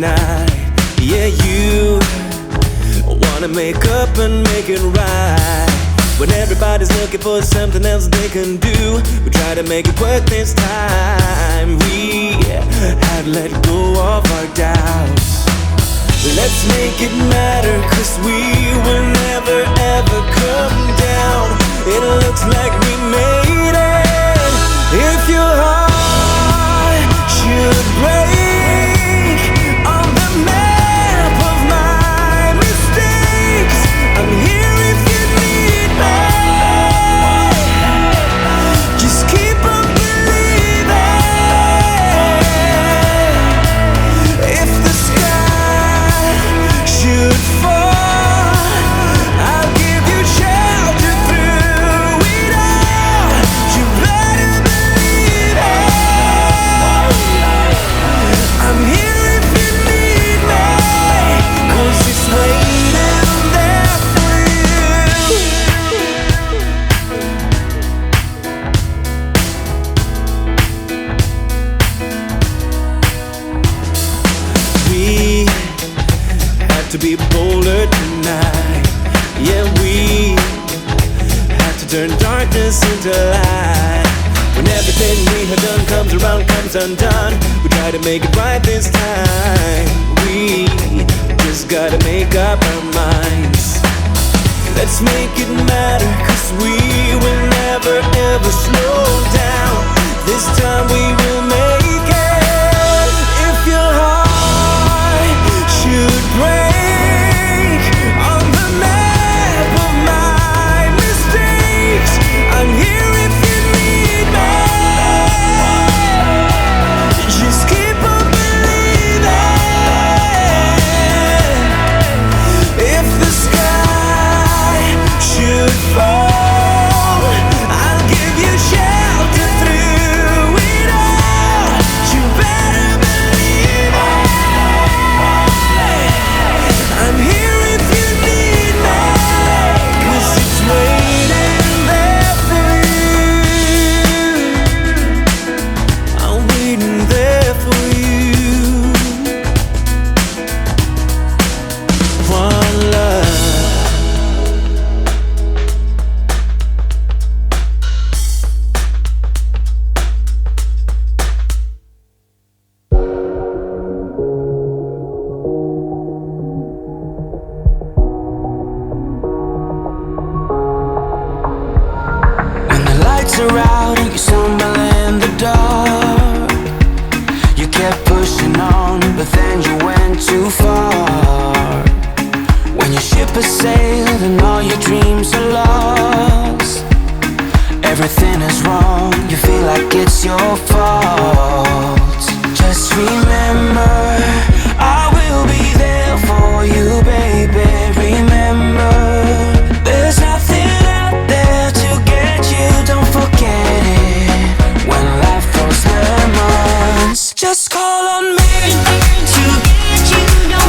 tonight. Yeah, you wanna make up and make it right. When everybody's looking for something else they can do, we try to make it work this time. We have let go of our doubts. Let's make it matter, 'cause we will never ever come down. It looks like we made it. If your heart should break on the map of my mistakes, I'm here if you need me. Just keep on believing. If the sky should fall, I'll give you shelter through it all. You better believe it. I'm here if you need me, 'cause it's waiting there for you. We have to be bolder tonight. Yeah, we have to turn darkness into light. When everything we have done comes around, comes undone, we try to make it right this time. We just gotta make up our minds. Let's make it matter, 'cause we will never ever slow down. This time we will make it. If your heart should break on the map of my mistakes, I'm here if you need me. Just keep on believing. If the sky should fall, I'll give you shelter through it all. You better believe it. I'm here if you need me, 'cause it's waiting there for you. I'm waiting there for you. One love. When the lights are out and you stumble in the dark, you kept pushing on, but then you went too far. When your ship has sailed and all your dreams are lost, everything is wrong, you feel like it's your fault. Just remember, I will be there for you, baby. Remember, there's nothing out there to get you, don't forget it. When life throws lemons, just call on me to get you.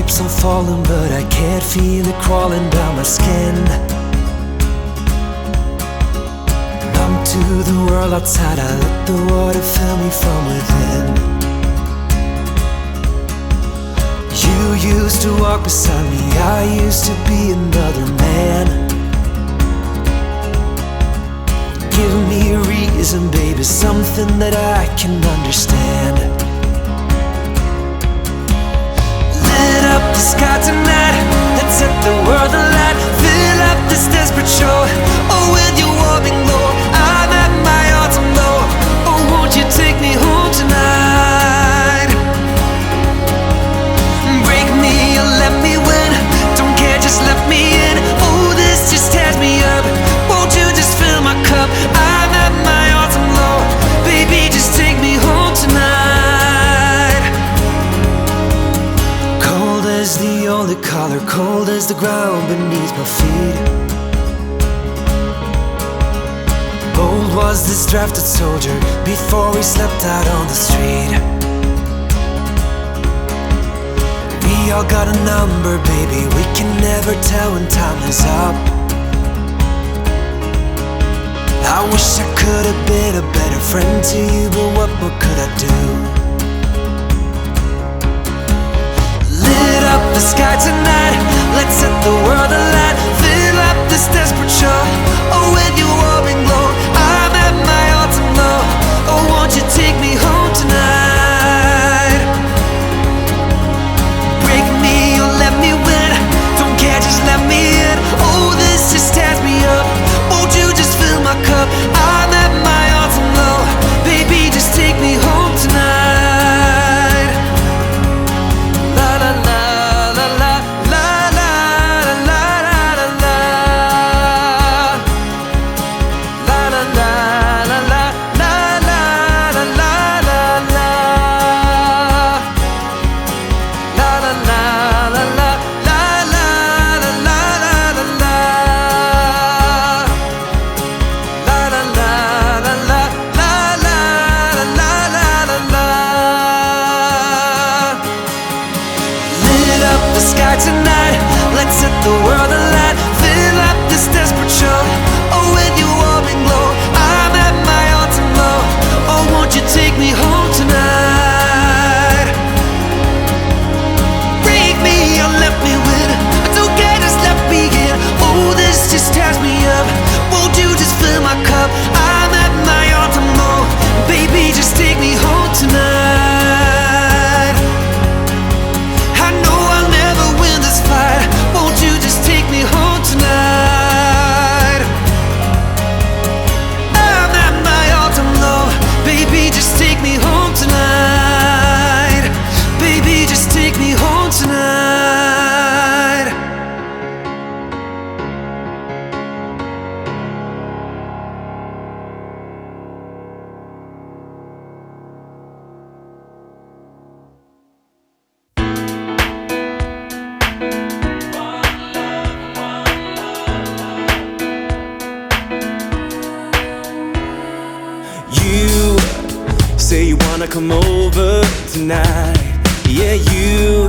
keeps on falling, but I can't feel it crawling down my skin. Numb to the world outside, I let the water fill me from within. You used to walk beside me, I used to be another man. Give me a reason, baby, something that I can understand. Lit up the sky tonight, let's set the world alight. Fill up this desperate show, oh, with your warming glow. I'm at my autumn low, oh, won't you take me home tonight? Break me or let me win, don't care, just let me in. Oh, this just tears me up, won't you just fill my cup? I'm at my autumn low, baby, just take me home tonight. Cold as the only color, cold as the ground beneath my feet. Bold was this drafted soldier before we slept out on the street. We all got a number, baby, we can never tell when time is up. I wish I could have been a better friend to you, but what more could I do? Lit up the sky tonight, let's set the world alight. Fill up this desperate show, oh, with your warming glow. I'm at my autumn low, oh, won't you take me home tonight? Break me or let me win, don't care, just let me in. Oh, this just tears me up, won't you just fill my cup? I'm at my autumn low, baby, just take me home tonight. La la la la la la la la la la la. La la la la la la la la la la la. La la la la la la la la la la la. La la la la la la la la la la. Lit up the sky tonight, let's set the world alight. Fill up this desperate show, oh, with your warming glow. I'm at my autumn low, oh, won't you take me home tonight? Break me or let me win, I don't care, just let me in. Oh, this just tears me up, won't you just fill my cup? I'm at my autumn low, baby, just take me home tonight. I know I'll never win this fight, won't you just take me home tonight? I'm at my autumn low, baby, just take me home tonight. Baby, just take me home tonight. You say you wanna come over tonight. Yeah, you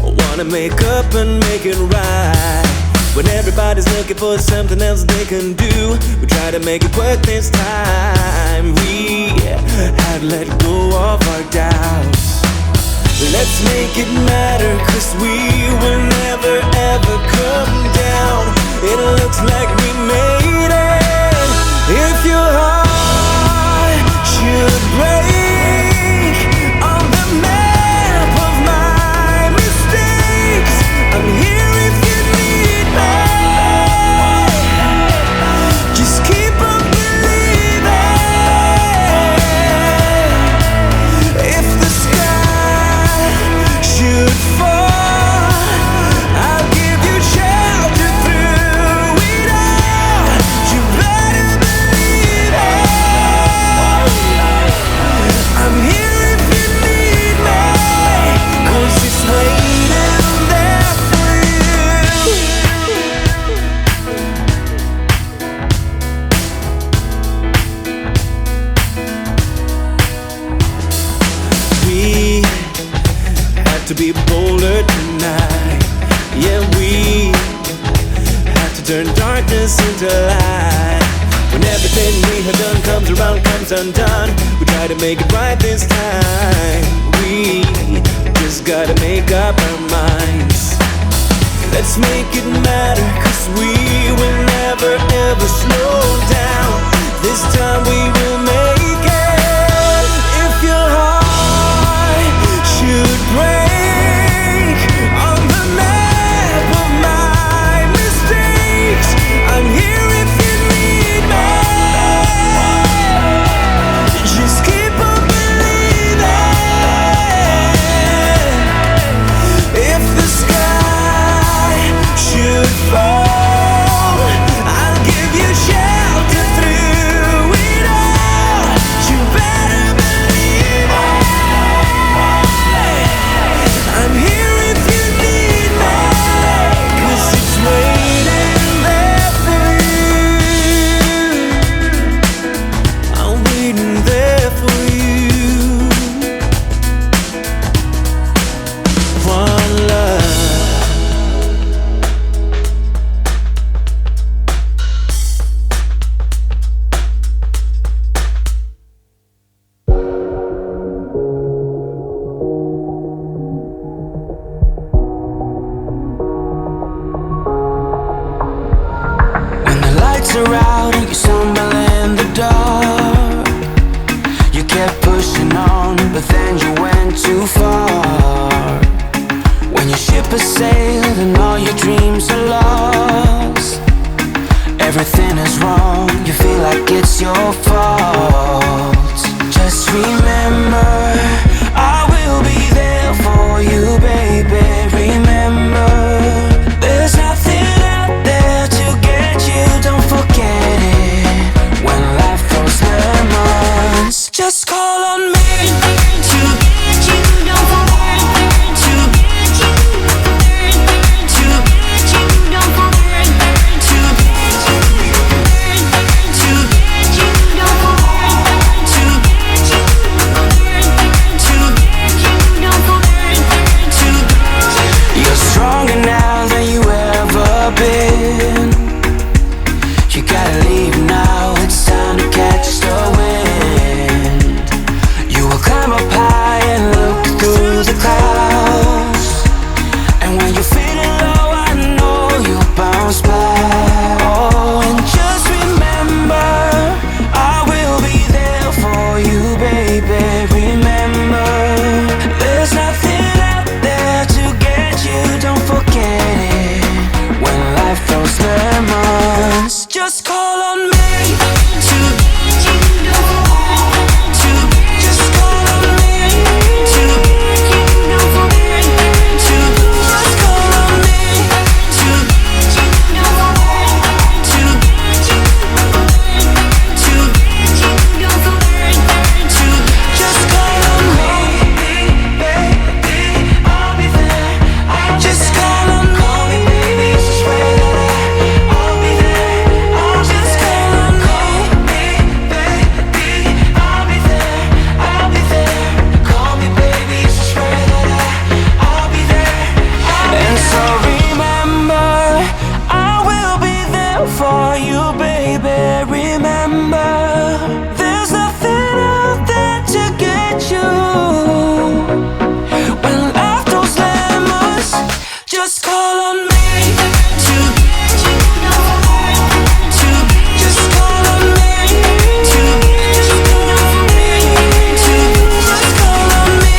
wanna make up and make it right. When everybody's looking for something else they can do, we try to make it work this time. We had let go of our doubts. Let's make it matter, 'cause we will never ever come down. It looks like we made it. If your heart should break on the map of my mistakes, I'm here if you need me. Just keep on believing. If the sky should fall, I'll give you shelter through it all. You better believe it. to be bolder tonight. Yeah, we have to turn darkness into light. When everything we have done comes around, comes undone, we try to make it right this time. We just gotta make up our minds. Let's make it matter, 'cause we will never ever slow down. This time we will make it. If your heart should break on the map of my mistakes, I'm here if you need me. Just keep on believing. If the sky should fall, I'll give you shelter through it all. You better believe it. I'm here if you need me, 'cause it's waiting there for you. I'm waiting there for you. One love. When the lights are out and you stumble in the dark, you kept pushing on, but then you went too far. When your ship has sailed and all your dreams are lost, everything is wrong, you feel like it's your fault. Just remember, I will be there for you, baby. Remember, there's nothing out there to get you, don't forget it. When life throws lemons, just call on me to get you, don't forget to get you, to get you, don't forget to get you, to get you, don't forget to get you, to get you, don't forget to get you. You're stronger now than you ever been. You gotta leave now, it's time to catch the wind. You will climb up high and look through the clouds, and when you're feeling low, I know you'll bounce back. Oh, and just remember, I will be there for you, baby. Remember, there's nothing out there to get you, don't forget it. When life throws lemons, just call on me to get you, don't forget to just call on me to get you, don't forget to just call on me to get you, don't forget to get you, to get you, don't forget to just call on me, baby, I'll be there. Just call on me, baby, swear that I'll be there. I'll just call on me, baby, I'll be there. I'll be there. Call me, baby, swear that I'll be there. And so remember, I will be there for you, baby. Remember, there's nothing out there to get you. When life throws lemons, just call on me to get you, don't forget to just call on me to just call on me to just call on me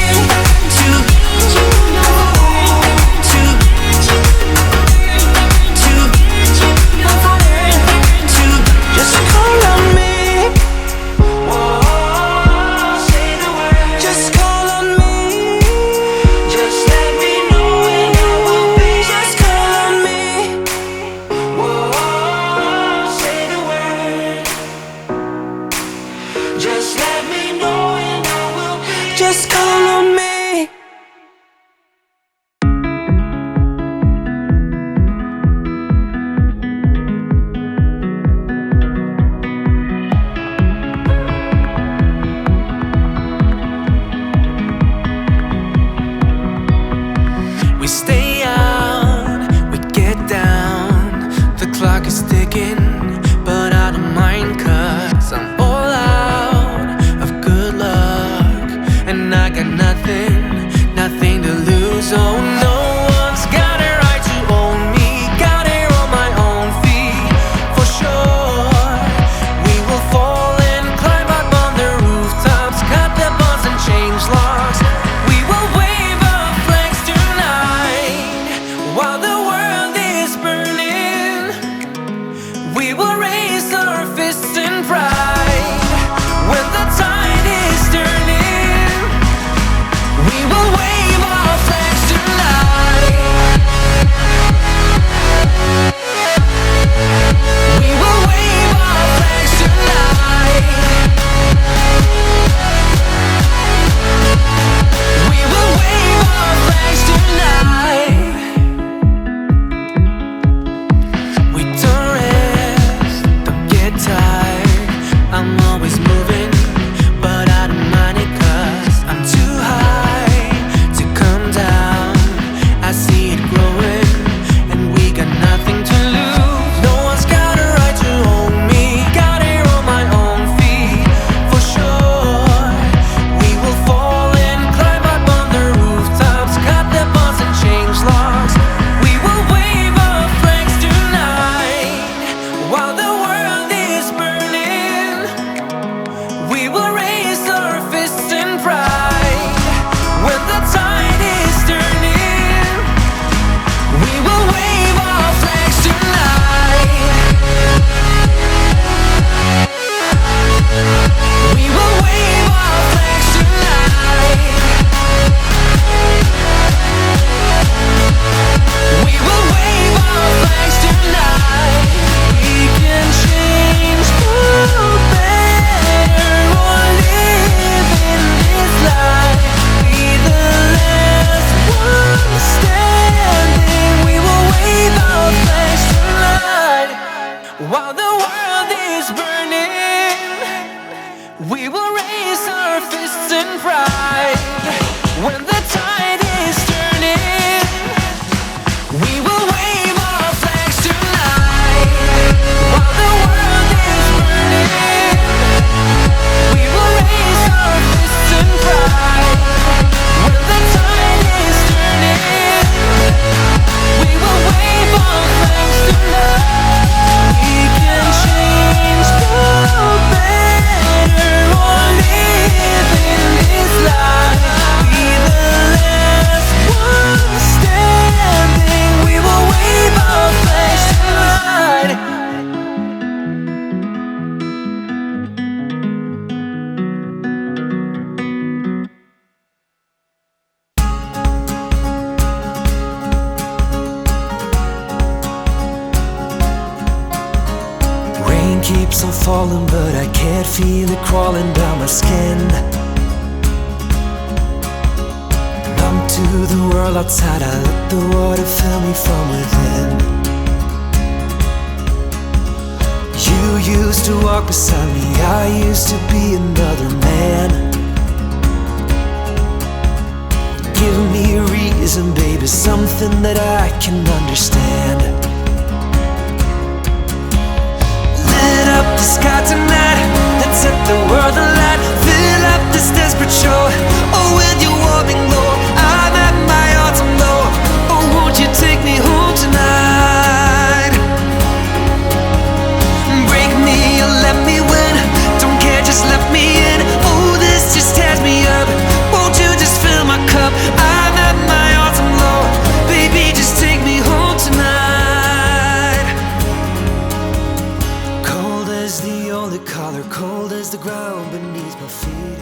to get you, don't forget to get you, to get you, don't forget to just call on me. Whoa, say the word. Just call on me. Just let me know when I will be. Just call on me. Whoa, say the word. Just let me know when I will be. Just call on me. stay out, we get down. The clock is ticking, but I don't mind, 'cause I'm all out of good luck, and I got nothing to lose. Oh, no one's got a right to own me. Got it on my own feet, for sure. We will fall and climb up on the rooftops, cut the bonds and change locks. We will wave our flags tonight while the world is burning. We will raise our fists in pride when the tide is turning. We will wave our flags tonight. We will wave our flags tonight. We will wave our flags tonight. We don't rest, don't get tired. I'm always moving, but I don't mind it, 'cause I'm too high to come down. I see it growing, and we got nothing to lose. No one's got a right to own me. Got it on my own feet, for sure. We will fall and climb up on the rooftops, cut the bonds and change locks. We will wave our flags tonight while the world is burning. We will raise our fists in pride when the tide is turning. We will wave our flags tonight. We will wave our flags tonight. We will wave our flags tonight. We can change for better or live in this life. Be the last one standing. We will wave our flags tonight while the world is burning. We will raise our fists in pride when the tide is turning. We will wave our flags tonight while the world is burning. We will raise our fists in pride when the tide is turning. We will wave our flags tonight. We can change for better or live in this life. Be the last one standing. We will wave our flags tonight. Rain keeps on falling, but I can't feel it crawling down my skin. Numb to the world outside, I let the water fill me from within. You used to walk beside me, I used to be another man. Give me a reason, baby, something that I can understand. Lit up the sky tonight, let's set the world alight. Fill up this desperate show, oh, with your warming glow. I'm at my autumn low, oh, won't you take me home tonight? Break me or let me win, don't care, just let me in. Oh, this just tears me up, won't you just fill my cup? I'm at my autumn low, baby, just take me home tonight. Cold as the only color, cold as the ground beneath my feet.